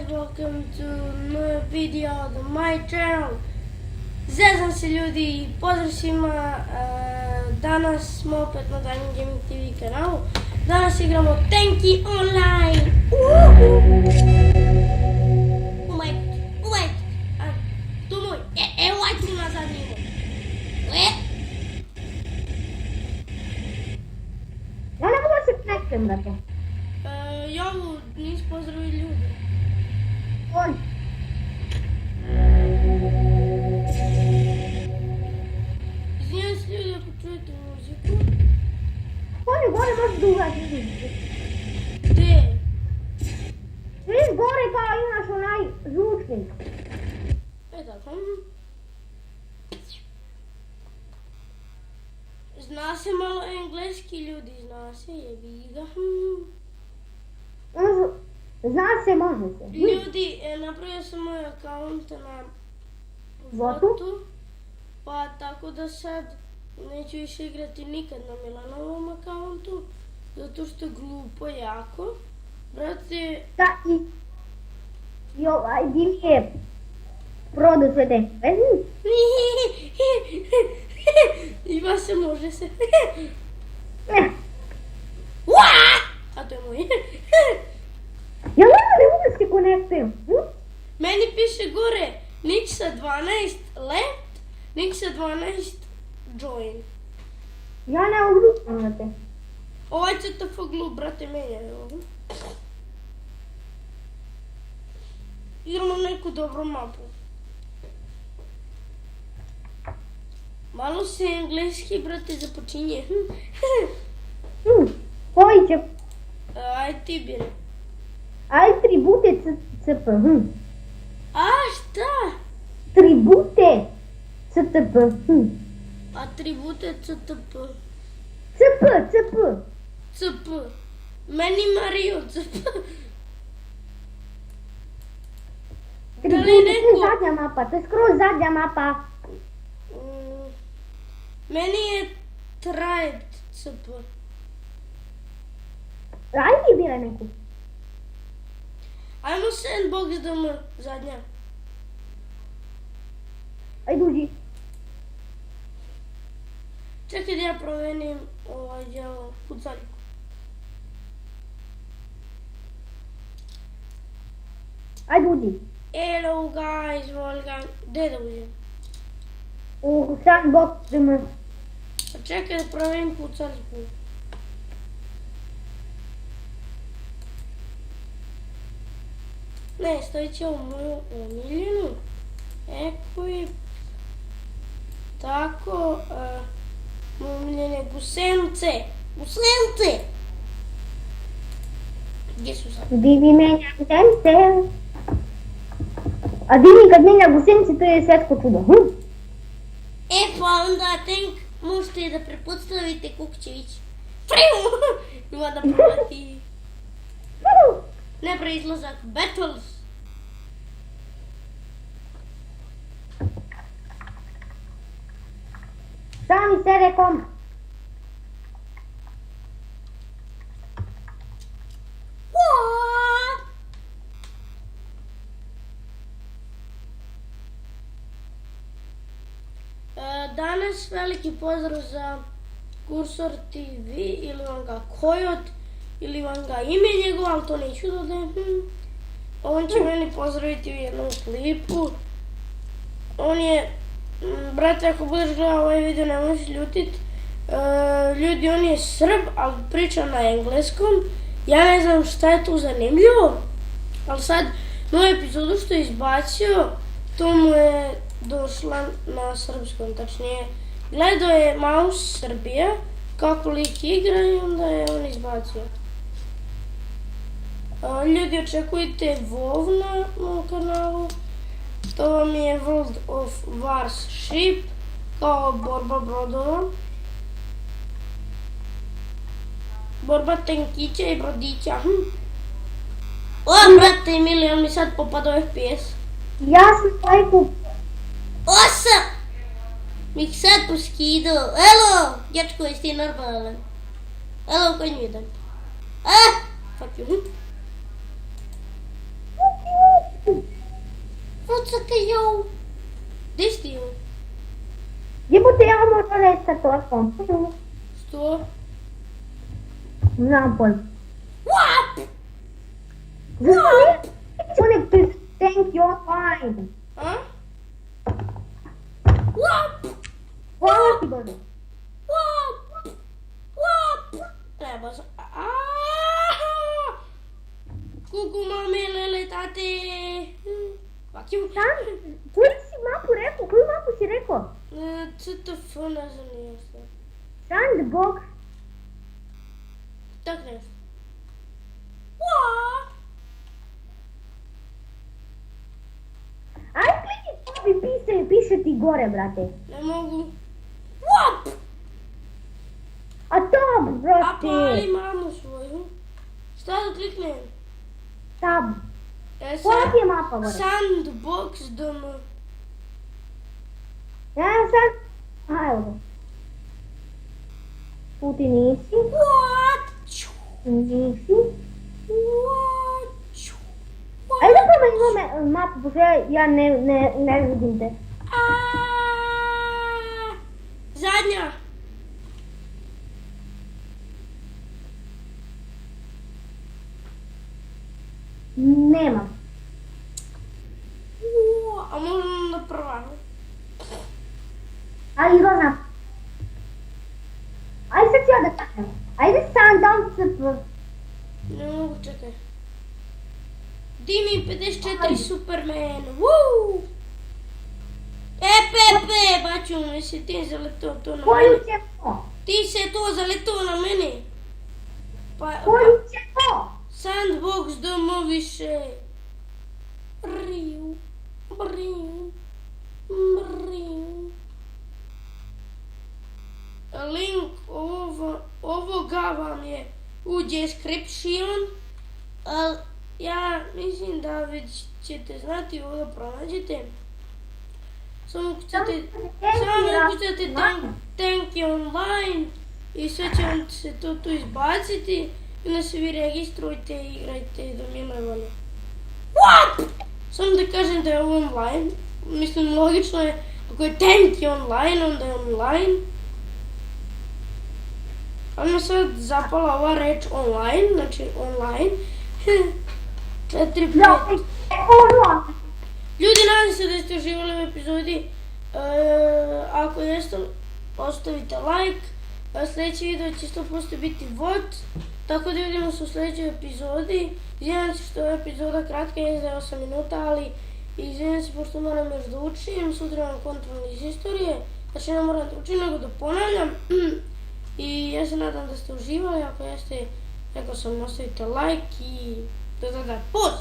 welcome to another video on my channel. Zezam se ljudi, pozdrav svima, danas smo opet na Diamond Gaming TV kanalu. Danas igramo Tanky Online. Tu moj, evo aj tu nazad njimo. Ja ne mogu da se kneknem, brate. Jovu, nis pozdravili ljudi. On. Izvijem se ljudi ako čujete muziku. Oni gore možeš da uvati muziku. Gde? Vidiš gore kao imaš onaj zvučnik. Tako. Zna se malo engleski ljudi, zna se, jebi ga. Zna se, može se. Ljudi, napravio sam moj akaunt na Votu? Pa tako da sad neću više igrati nikad na Milanovom akauntu, zato što je glupo jako. Brate... Da, i ovaj dim je prodao sve te. Ima se, može se. A to je moj. Ja ne mogu da se konektujem. Meni piše gore nick sa 12 left, nick sa 12 join. Ja ne mogu da te. Ovaj CTF glup, brate, menjaj ovo. Igramo neku dobru mapu. Malo se engleski, brate, započinje. Koji će? Aj ti biri. Aj tribute CP. A šta? Tribute CTP. Atribute CTP. CP. CP. Meni Mario CP. Tribute, to je zadnja mapa, to je skroz zadnja mapa. Meni je Tribe CP. Ajde bira neku. Ajmo Sandbox DM, zadnja. Ajde uđi. Čekaj da ja promenim ovaj djelo kucaljku. Ajde uđi. Hello guys, Volga. Gdje da uđem? U sandbox DM. Pa čekaj da promenim kucaljku. Ne, stavit će ovu moju omiljenu. Equip. Tako, omiljene gusence. Gusence! Gdje su sad? Di vi menja gusence? A di mi kad menja gusence, to je svetsko čudo. E pa onda tank možete da prepostavite Kukčević. Friu! Ima da proleti. Ne preizlazak, battles. Šta mi se rekom? Danas veliki pozdrav za Kursor TV ili vam ga Kojot ili vam ga ime njegov, ali to neću dodajem. On će meni pozdraviti u jednom klipu. On je, brate, ako budeš gledao ovaj video nemoj se ljutit. Ljudi, on je Srb, ali priča na engleskom. Ja ne znam šta je tu zanimljivo, ali sad novu epizodu što je izbacio, to mu je došla na srpskom, tačnije gledao je Mouse Srbija, kako lik igra i onda je on izbacio. Ljudi, očekujte WoW na mom kanalu, to vam je World of Warship, kao borba brodova. Borba tankića i brodića. O, brate, Emilijan mi sad popadao FPS. Ja sam lajku. Osam! Mi sad poskidao. Elo, dječko, jesi ti normalan? Elo, koji mi je dan? Fuck you. Čekaj, jau. Gdje si ti ju? Jebote, ja moram reći sa telefon. Što? Napol. What? Zašto ne to thank you online? A? What? Hvala ti Bože. What? What? Treba sam... Kuku, mame, lele, tate. Fuck you. Koju si mapu rekao? Koju mapu si rekao? CTF, ne znam nije što. Sandbox. Tak nešto. What? Aj klikni to piše ti gore, brate. Ne mogu. What? A to, A brate. pali mamu svoju. Šta da kliknem? Tab. E, Koja ti je mapa gore? Sandbox dom. Ja sad... Aha, evo ga. Tu ti nisi. What? Nisi. What? Ajde da promenimo mapu, pošto ja ne vidim te. Zadnja. Nema. A možemo da prva. Ali Ivana. Ajde sad ću ja da kažem. Ajde Sundown CP. Ne mogu, čekaj. Dimi 54 Superman. Woo! Pepe, baću mi se ti zaletao to na Koju mene. ćemo? Ti se to zaletao na mene. Koju ćemo? Sandbox domoviše. Briju, briju, briju. Link ovoga vam je u description. Ja mislim da već ćete znati ovo da pronađete. Samo kucate Tanki online i sve će vam se to tu izbaciti. I onda se vi registrujte i igrajte do mile volje. What? Samo da kažem da je ovo online. Mislim, logično je, ako je Tanki online, onda je online. Ali me sad zapala ova reč online, znači online. 4, 5. Ljudi, nadam se da ste uživali u epizodi. Ako jeste, ostavite like. Sljedeći video će 100% biti VOD. Tako da vidimo se u sljedećoj epizodi. Izvijem se što je epizoda kratka, je za 8 minuta, ali izvijem se pošto moram još da učim. Sutra vam kontrolni iz istorije. Znači ne moram da učim, nego da ponavljam. I ja se nadam da ste uživali. Ako jeste, rekao sam, ostavite like i da. Poz!